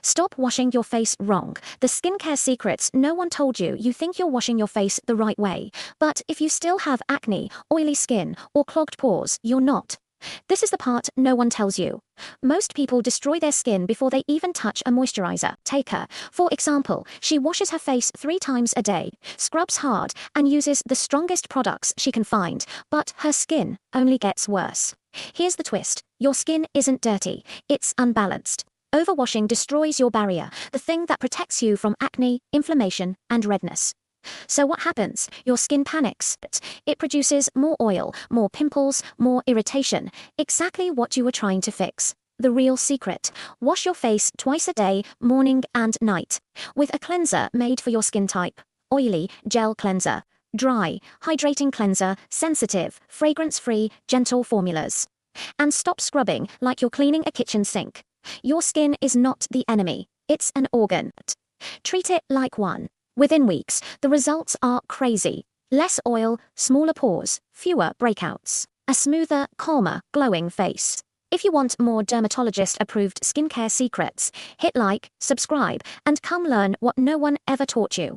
Stop washing your face wrong. The skincare secrets no one told you. You think you're washing your face the right way. But if you still have acne, oily skin, or clogged pores, you're not. This is the part no one tells you. Most people destroy their skin before they even touch a moisturizer. Take her. For example, she washes her face 3 times a day, scrubs hard, and uses the strongest products she can find, but her skin only gets worse. Here's the twist. Your skin isn't dirty, it's unbalanced. Overwashing destroys your barrier, the thing that protects you from acne, inflammation, and redness. So what happens? Your skin panics. It produces more oil, more pimples, more irritation. Exactly what you were trying to fix. The real secret. Wash your face twice a day, morning and night, with a cleanser made for your skin type. Oily, gel cleanser. Dry, hydrating cleanser, sensitive, fragrance-free, gentle formulas. And stop scrubbing like you're cleaning a kitchen sink. Your skin is not the enemy. It's an organ. Treat it like one. Within weeks, the results are crazy. Less oil, smaller pores, fewer breakouts. A smoother, calmer, glowing face. If you want more dermatologist-approved skincare secrets, hit like, subscribe, and come learn what no one ever taught you.